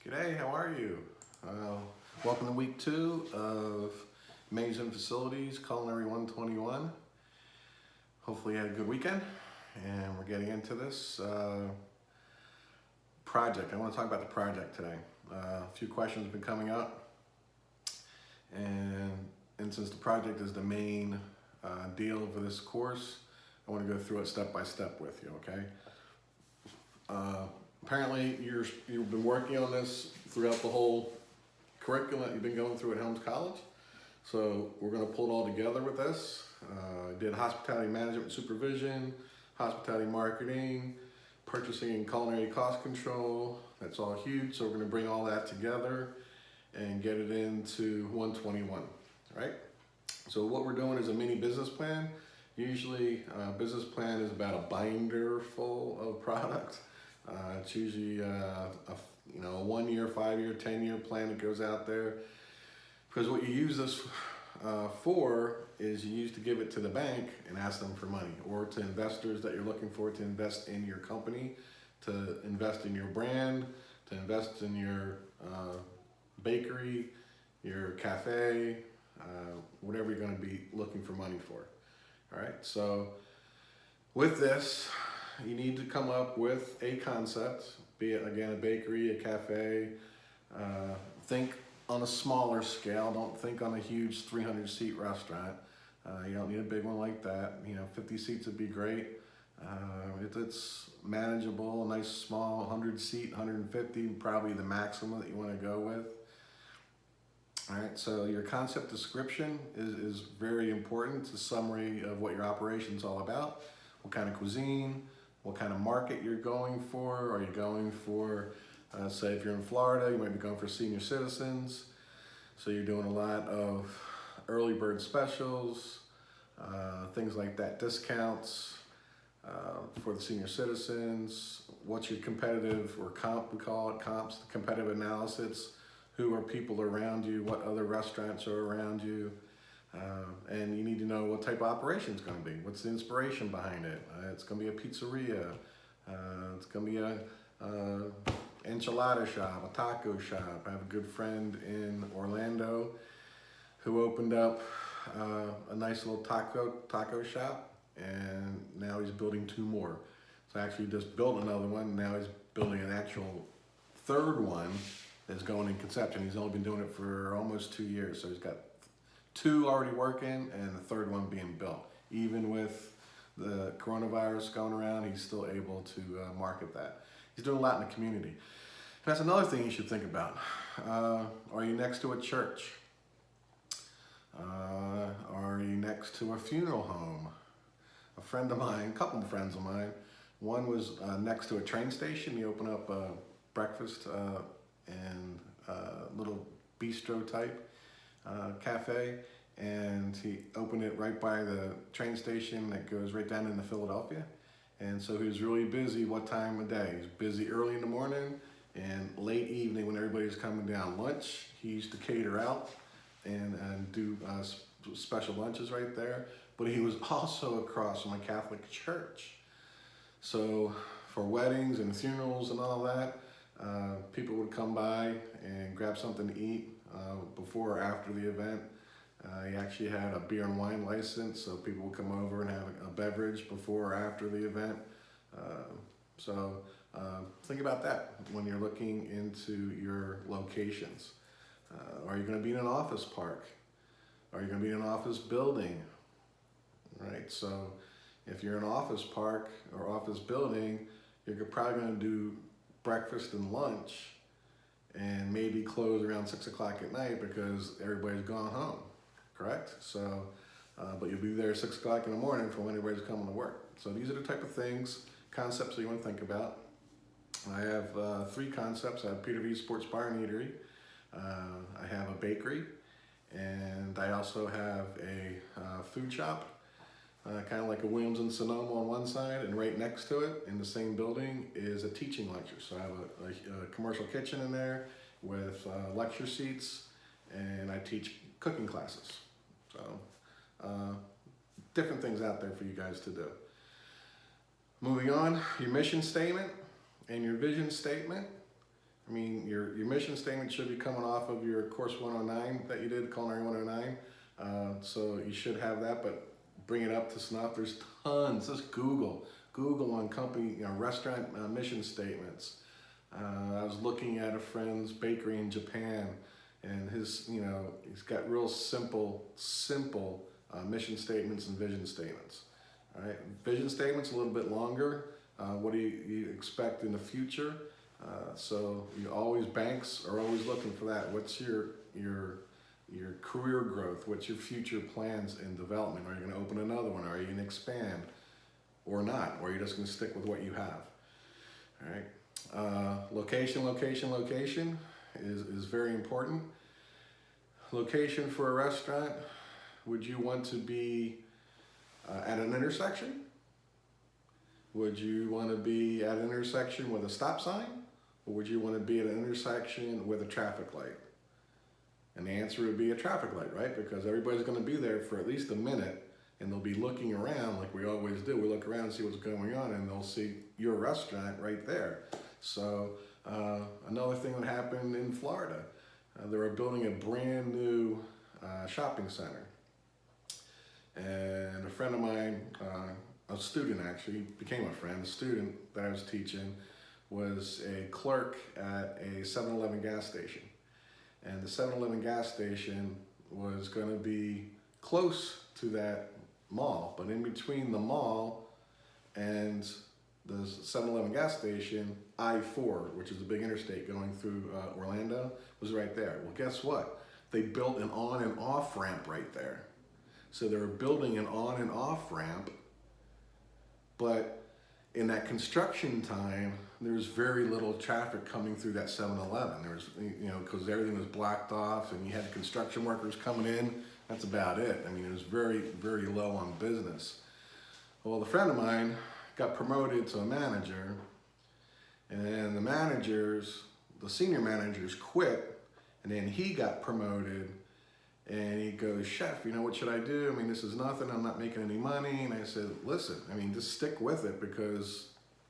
G'day, how are you? Welcome to week 2 of Amazing Facilities Culinary 121. Hopefully you had a good weekend, and we're getting into this project. I want to talk about the project today. A few questions have been coming up, and since the project is the main deal for this course, I want to go through it step by step with you, okay? Apparently you've been working on this throughout the whole curriculum that you've been going through at Helms College. So we're going to pull it all together with this. I did hospitality management and supervision, hospitality marketing, purchasing and culinary cost control. That's all huge. So we're going to bring all that together and get it into 121, right? So what we're doing is a mini business plan. Usually a business plan is about a binder full of products. It's usually a 1 year, 5 year, 10-year plan that goes out there. Because what you use this for is you use to give it to the bank and ask them for money, or to investors that you're looking for to invest in your company, to invest in your brand, to invest in your bakery, your cafe, whatever you're going to be looking for money for. All right, so with this, you need to come up with a concept, be it again a bakery, a cafe. Think on a smaller scale. Don't think on a huge 300-seat restaurant. You don't need a big one like that. 50 seats would be great. If it's manageable, a nice small 100-seat, 150, probably the maximum that you want to go with. All right, so your concept description is very important. It's a summary of what your operation is all about. What kind of cuisine, what kind of market you're going for. Are you going for, say if you're in Florida, you might be going for senior citizens. So you're doing a lot of early bird specials, things like that, discounts for the senior citizens. What's your competitive, or comp, we call it comps, competitive analysis. Who are people around you? What other restaurants are around you? And you need to know what type of operation it's going to be. What's the inspiration behind it? It's going to be a pizzeria. It's going to be a enchilada shop, a taco shop. I have a good friend in Orlando who opened up a nice little taco shop, and now he's building 2 more. So actually just built another one. Now he's building an actual 3rd one that's going in conception. He's only been doing it for almost 2 years. So he's got 2 already working and the 3rd one being built. Even with the coronavirus going around, he's still able to market that. He's doing a lot in the community. And that's another thing you should think about. Are you next to a church? Are you next to a funeral home? A friend of mine, a couple of friends of mine, one was next to a train station. He opened up a breakfast and little bistro type cafe, and he opened it right by the train station that goes right down into Philadelphia. And so he was really busy. What time of day? He's busy early in the morning and late evening when everybody's coming down. Lunch, he used to cater out and do special lunches right there. But he was also across from a Catholic church. So for weddings and funerals and all that, people would come by and grab something to eat before or after the event. He actually had a beer and wine license, so people would come over and have a beverage before or after the event. So think about that when you're looking into your locations. Are you going to be in an office park? Are you going to be in an office building? Right. So if you're in an office park or office building, you're probably going to do breakfast and lunch and maybe close around 6 o'clock at night because everybody's gone home, correct? So, but you'll be there 6 o'clock in the morning for when everybody's coming to work. So these are the type of things, concepts that you want to think about. I have 3 concepts. I have Peter V Sports Bar and Eatery. I have a bakery, and I also have a food shop. Kind of like a Williams and Sonoma on one side, and right next to it in the same building is a teaching lecture. So I have a commercial kitchen in there with lecture seats, and I teach cooking classes. So different things out there for you guys to do. Moving on, your mission statement and your vision statement I mean, your mission statement should be coming off of your course 109 that you did, Culinary 109. So you should have that, but bring it up to snuff. There's tons. Just Google on company, restaurant mission statements. I was looking at a friend's bakery in Japan, and he's got real simple mission statements and vision statements. All right, vision statements a little bit longer. What do you expect in the future? So banks are always looking for that. What's your career growth? What's your future plans in development? Are you going to open another one? Are you going to expand or not? Or are you just going to stick with what you have? All right. Location is very important. Location for a restaurant. Would you want to be at an intersection? Would you want to be at an intersection with a stop sign? Or would you want to be at an intersection with a traffic light? And the answer would be a traffic light, right? Because everybody's going to be there for at least a minute, and they'll be looking around like we always do. We look around and see what's going on, and they'll see your restaurant right there. So another thing that happened in Florida, they were building a brand new shopping center. And a friend of mine, a student actually, became a friend, a student that I was teaching, was a clerk at a 7-Eleven gas station. And the 7-Eleven gas station was going to be close to that mall, but in between the mall and the 7-Eleven gas station, I-4, which is a big interstate going through Orlando, was right there. Well, guess what? They built an on and off ramp right there. So they were building an on and off ramp, but in that construction time, there was very little traffic coming through that 7-Eleven. There was, because everything was blocked off and you had construction workers coming in. That's about it. I mean, it was very, very low on business. Well, a friend of mine got promoted to a manager, and the senior managers quit, and then he got promoted. And he goes, "Chef, what should I do? I mean, this is nothing. I'm not making any money." And I said, "Listen, just stick with it, because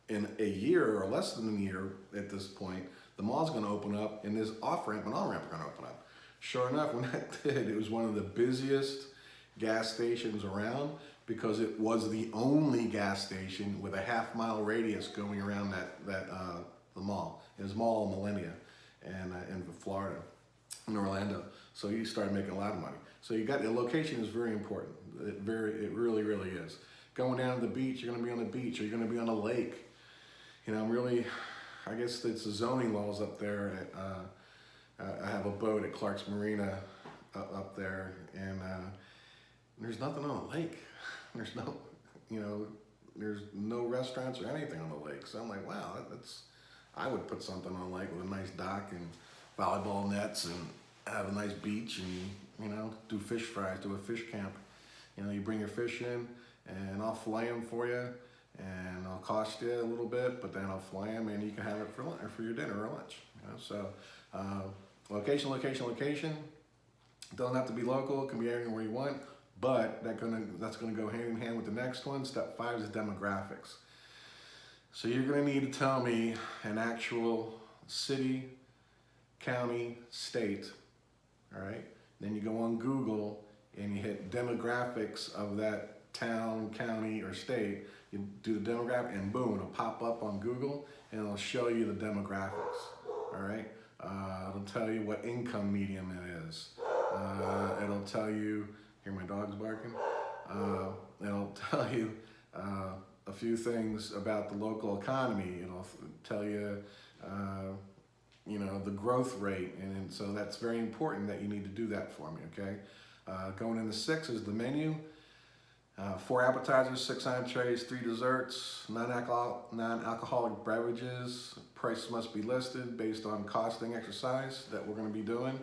in a year or less than a year at this point, the mall's going to open up, and this off-ramp and on-ramp are going to open up." Sure enough, when that did, it was one of the busiest gas stations around, because it was the only gas station with a half-mile radius going around the mall. It was Mall of Millennia in Florida, in Orlando. So you started making a lot of money. So the location is very important. It really, really is. Going down to the beach, you're going to be on the beach, or you're going to be on a lake. I guess it's the zoning laws up there. I have a boat at Clark's Marina up there, and there's nothing on the lake. There's no restaurants or anything on the lake. So I'm like, wow, I would put something on the lake with a nice dock and volleyball nets and have a nice beach and, do fish fries, do a fish camp. You bring your fish in, and I'll fillet them for you, and I'll cost you a little bit, but then I'll fillet them, and you can have it for lunch, or for your dinner or lunch. So location. Doesn't have to be local. It can be anywhere you want, but that's gonna go hand in hand with the next one. Step 5 is demographics. So you're gonna need to tell me an actual city, county, state. All right. Then you go on Google and you hit demographics of that town, county, or state. You do the demographic, and boom, it'll pop up on Google, and it'll show you the demographics. All right. It'll tell you what income medium it is. It'll tell you. Hear my dogs barking. It'll tell you a few things about the local economy. It'll tell you. The growth rate, and so that's very important that you need to do that for me, okay? Going into 6 is the menu. 4 appetizers, 6 entrees, 3 desserts, non-alcoholic beverages. Price must be listed based on costing exercise that we're going to be doing.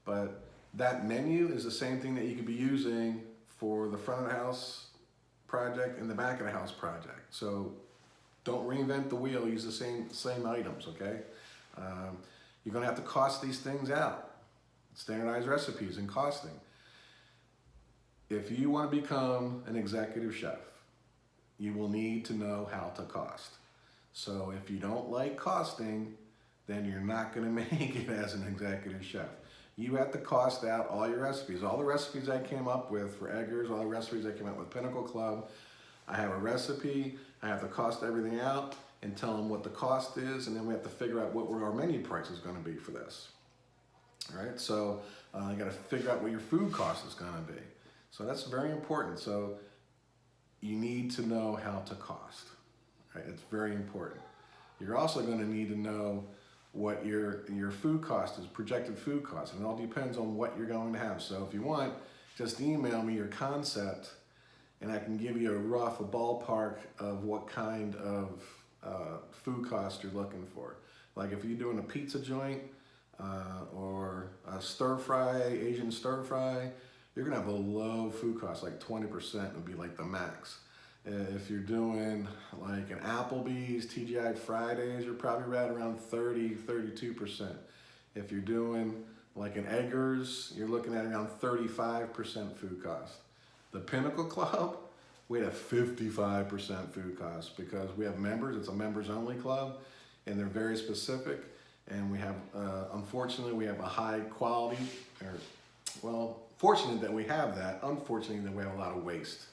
But that menu is the same thing that you could be using for the front of the house project and the back of the house project. So don't reinvent the wheel, use the same items, okay? You're going to have to cost these things out, standardize recipes and costing. If you want to become an executive chef, you will need to know how to cost. So if you don't like costing, then you're not gonna make it as an executive chef. You have to cost out all your recipes. All the recipes I came up with for Eggers, all the recipes I came up with Pinnacle Club, I have a recipe, I have to cost everything out and tell them what the cost is, and then we have to figure out what our menu price is gonna be for this. All right, so you gotta figure out what your food cost is gonna be. So that's very important. So you need to know how to cost, right? It's very important. You're also gonna need to know what your food cost is, projected food cost, and it all depends on what you're going to have. So if you want, just email me your concept and I can give you a ballpark of what kind of food cost you're looking for. Like if you're doing a pizza joint or a stir fry, Asian stir fry, you're gonna have a low food cost, like 20% would be like the max. If you're doing like an Applebee's, TGI Fridays, you're probably right around 32%. If you're doing like an Eggers, you're looking at around 35% food cost. The Pinnacle Club, we have 55% food cost because we have members, it's a members only club, and they're very specific. And we have, unfortunately, we have a high quality, fortunate that we have that, unfortunately that we have a lot of waste.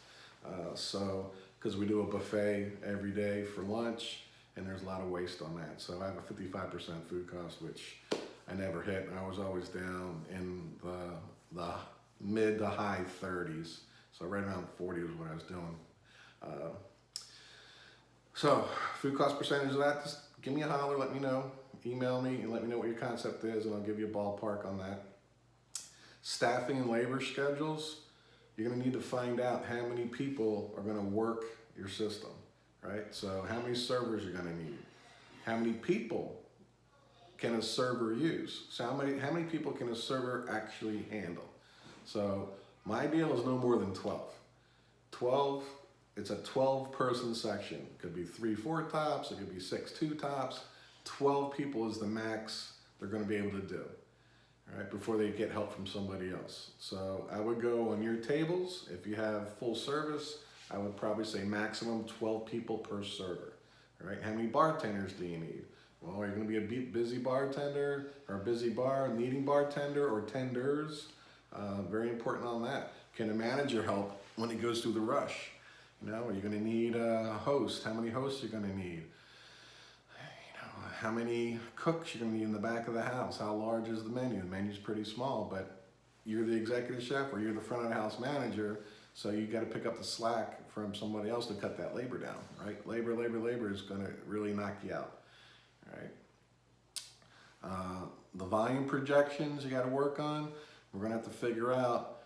Because we do a buffet every day for lunch, and there's a lot of waste on that. So I have a 55% food cost, which I never hit. I was always down in the mid to high 30s. So right around 40 was what I was doing. So food cost percentage of that, just give me a holler, let me know. Email me and let me know what your concept is, and I'll give you a ballpark on that. Staffing and labor schedules, you're gonna need to find out how many people are gonna work your system, right? So how many servers you're gonna need? How many people can a server use? So how many people can a server actually handle? So my deal is no more than 12. It's a 12-person section. It could be 3 4 tops, it could be 6 2 tops. 12 people is the max they're gonna be able to do, all right, before they get help from somebody else. So I would go on your tables, if you have full service, I would probably say maximum 12 people per server, all right? How many bartenders do you need? Well, are you gonna be a busy bartender or a busy bar, needing bartender or tenders? Very important on that. Can a manager help when he goes through the rush? You know, are you gonna need a host? How many hosts are you gonna need? How many cooks you're gonna need in the back of the house? How large is the menu? The menu's pretty small, but you're the executive chef or you're the front of the house manager, so you gotta pick up the slack from somebody else to cut that labor down, right? Labor is gonna really knock you out, all right? The volume projections you gotta work on, we're gonna have to figure out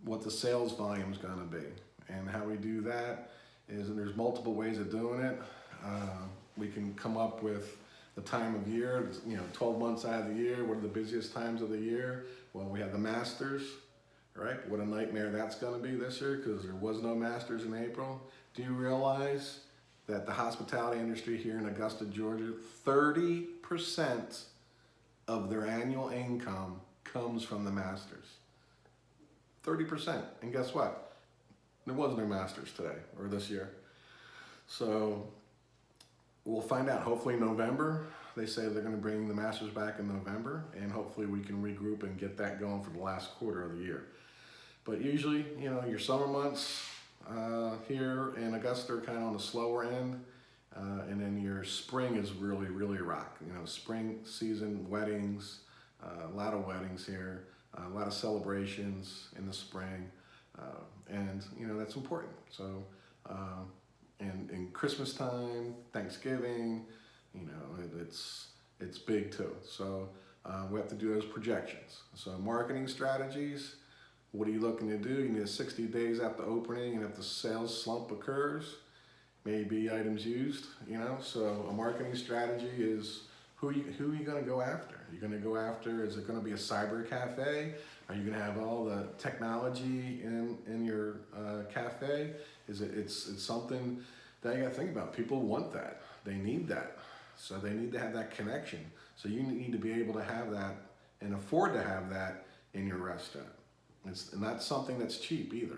what the sales volume is gonna be. And how we do that is, and there's multiple ways of doing it. We can come up with the time of year, 12 months out of the year, what are the busiest times of the year? Well, we have the Masters, right? What a nightmare that's gonna be this year because there was no Masters in April. Do you realize that the hospitality industry here in Augusta, Georgia, 30% of their annual income comes from the Masters? 30%, and guess what? There was no Masters today or this year. So we'll find out, hopefully November. They say they're gonna bring the Masters back in November, and hopefully we can regroup and get that going for the last quarter of the year. But usually, your summer months here in Augusta are kind of on the slower end, and then your spring is really, really rock. Spring season, weddings, a lot of weddings here, a lot of celebrations in the spring, and that's important. So, and in Christmas time, Thanksgiving, it's big too. So we have to do those projections. So marketing strategies, what are you looking to do? You need 60 days after opening, and if the sales slump occurs, maybe items used, So a marketing strategy is who are you gonna go after? Are you gonna go after, is it gonna be a cyber cafe? Are you gonna have all the technology in your cafe? It's something that you gotta think about. People want that, they need that. So they need to have that connection. So you need to be able to have that and afford to have that in your restaurant. It's not something that's cheap either.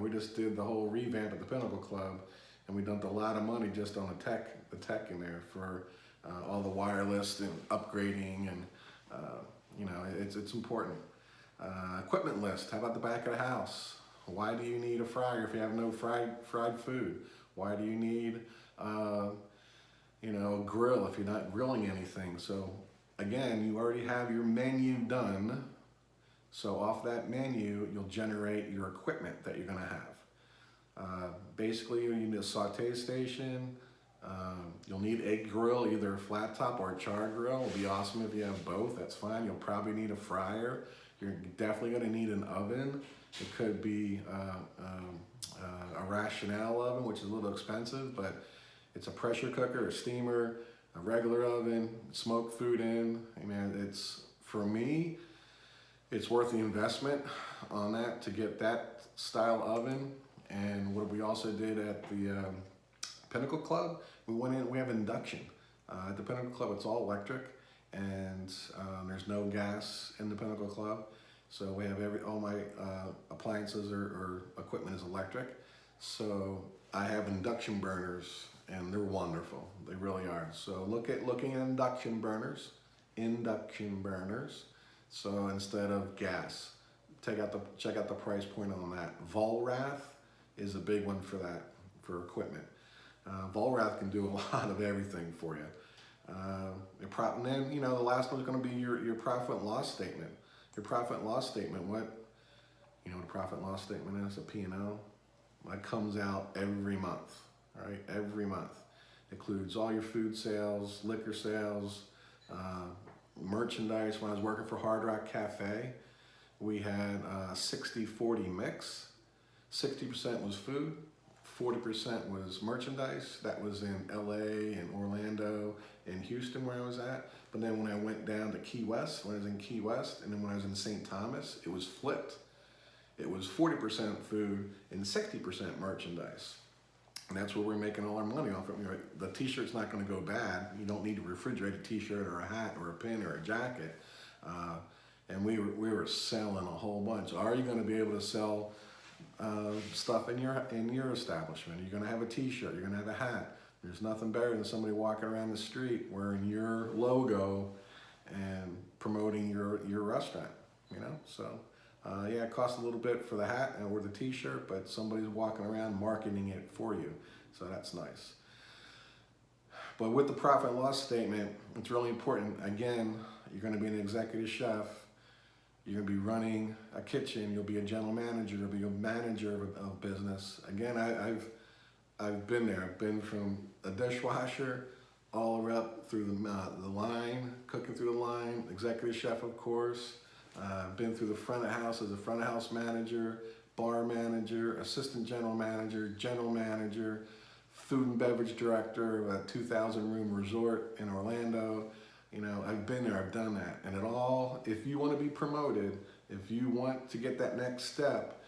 We just did the whole revamp at the Pinnacle Club, and we dumped a lot of money just on the tech in there for all the wireless and upgrading, and you know, it's important. Equipment list. How about the back of the house? Why do you need a fryer if you have no fried food? Why do you need you know, a grill if you're not grilling anything? So again, you already have your menu done. So off that menu, you'll generate your equipment that you're gonna have. Basically, you need a saute station. You'll need a grill, either a flat top or a char grill. It'll be awesome if you have both, that's fine. You'll probably need a fryer. You're definitely gonna need an oven. It could be a rationale oven, which is a little expensive, but it's a pressure cooker, a steamer, a regular oven, smoke food in. I mean, it's, for me, it's worth the investment on that to get that style oven. And what we also did at the Pinnacle Club, we went in, we have induction. At the Pinnacle Club, it's all electric, and there's no gas in the Pinnacle Club. So we have all my appliances or equipment is electric. So I have induction burners, and they're wonderful. They really are. So looking at induction burners. So instead of gas, check out the price point on that. Volrath is a big one for that, for equipment. Volrath can do a lot of everything for you. And then, you know, the last one's going to be your profit and loss statement. Your profit and loss statement, what the profit and loss statement is, a P&L. That comes out every month, all right? Every month. Includes all your food sales, liquor sales, merchandise. When I was working for Hard Rock Cafe, we had a 60-40 mix. 60% was food, 40% was merchandise. That was in LA and Orlando and Houston where I was at. But then when I went down to Key West, when I was in Key West, and then when I was in St. Thomas, it was flipped. It was 40% food and 60% merchandise. And that's where we're making all our money off of it. The t-shirt's not gonna go bad. You don't need to refrigerate a t-shirt or a hat or a pin or a jacket. And we were selling a whole bunch. Are you gonna be able to sell stuff in your establishment? You're gonna have a t-shirt, you're gonna have a hat. There's nothing better than somebody walking around the street wearing your logo and promoting your restaurant, you know? So yeah, it costs a little bit for the hat or the t-shirt, but somebody's walking around marketing it for you. So that's nice. But with the profit and loss statement, it's really important. Again, you're gonna be an executive chef. You're gonna be running a kitchen. You'll be a general manager. You'll be a manager of business. Again, I've been there. I've been from a dishwasher all the way up through the line, cooking through the line, executive chef, of course. Been through the front of house as a front of house manager, bar manager, assistant general manager, food and beverage director of a 2,000 room resort in Orlando. You know, I've been there, I've done that. And it all, if you want to be promoted, if you want to get that next step,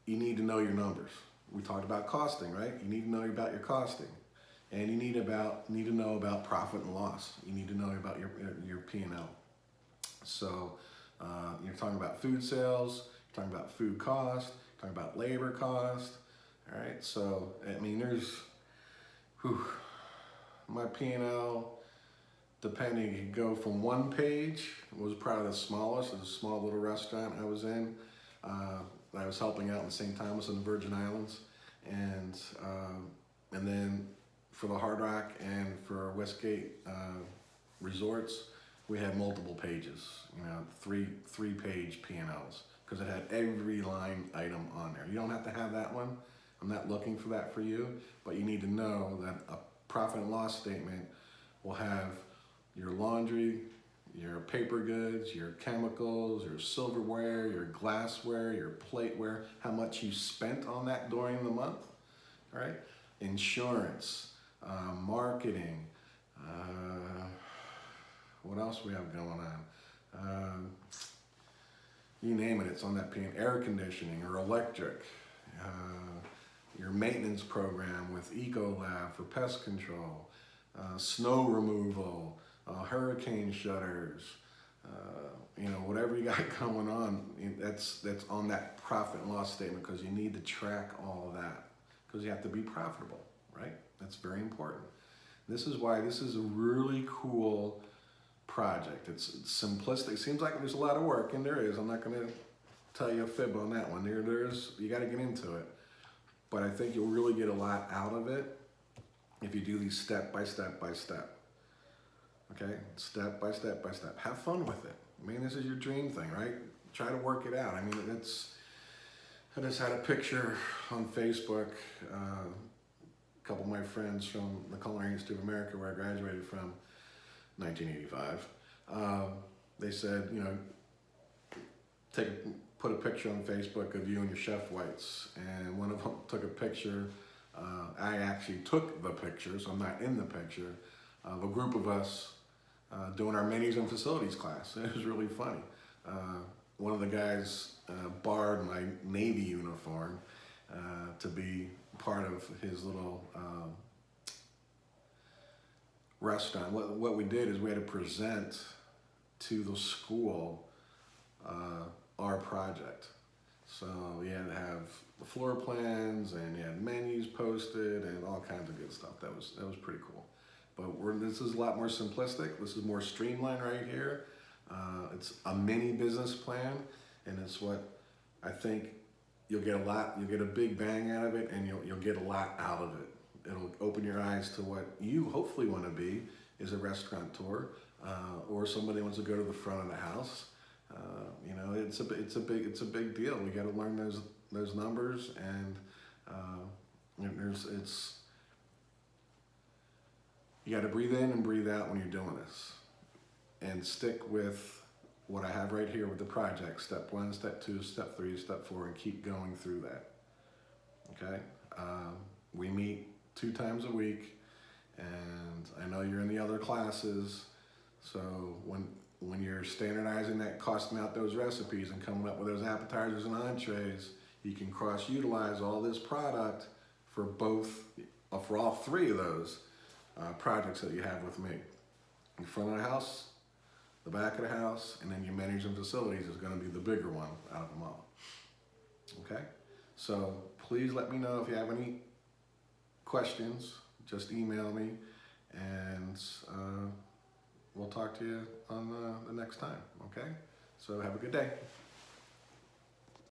you need to know your numbers. We talked about costing, right? You need to know about your costing. And you need to know about profit and loss. You need to know about your P&L. So you're talking about food sales, you're talking about food cost, you're talking about labor cost. All right, so I mean, my P&L, depending, you could go from one page. It was probably the smallest. It was a small little restaurant I was in. I was helping out in St. Thomas in the Virgin Islands, and then for the Hard Rock and for Westgate resorts, we had multiple pages. You know, three page P&Ls, because it had every line item on there. You don't have to have that one. I'm not looking for that for you, but you need to know that a profit and loss statement will have your laundry, your paper goods, your chemicals, your silverware, your glassware, your plateware, how much you spent on that during the month, all right? Insurance, marketing, what else we have going on? You name it, it's on that P&L. Air conditioning or electric, your maintenance program with Ecolab for pest control, snow removal, hurricane shutters, you know, whatever you got going on, that's on that profit and loss statement, because you need to track all of that, because you have to be profitable, right? That's very important. This is why this is a really cool project. It's simplistic. It seems like there's a lot of work, and there is. I'm not going to tell you a fib on that one. There's you got to get into it. But I think you'll really get a lot out of it if you do these step by step by step. Okay? Step by step by step. Have fun with it. I mean, this is your dream thing, right? Try to work it out. I mean, I just had a picture on Facebook. A couple of my friends from the Culinary Institute of America, where I graduated from, 1985. They said, you know, put a picture on Facebook of you and your chef whites, and one of them took a picture. I actually took the picture, so I'm not in the picture, of a group of us doing our menus and facilities class. It was really funny. One of the guys borrowed my Navy uniform to be part of his little restaurant. What we did is we had to present to the school our project. So we had to have the floor plans, and you had menus posted and all kinds of good stuff. That was pretty cool. But this is a lot more simplistic. This is more streamlined right here. It's a mini business plan, and it's what I think you'll get a big bang out of it, and you'll get a lot out of it. It'll open your eyes to what you hopefully want to be, is a restaurateur, or somebody wants to go to the front of the house. You know, it's a big deal. We got to learn those numbers, and you got to breathe in and breathe out when you're doing this, and stick with what I have right here with the project. Step 1, step 2, step 3, step 4, and keep going through that. Okay? We meet 2 times a week, and I know you're in the other classes, so when you're standardizing that, costing out those recipes and coming up with those appetizers and entrees, you can cross-utilize all this product for all 3 of those projects that you have with me. In front of the house, the back of the house, and then your menus and facilities is going to be the bigger one out of them all. Okay? So please let me know if you have any questions. Just email me, and we'll talk to you on the next time. Okay? So have a good day.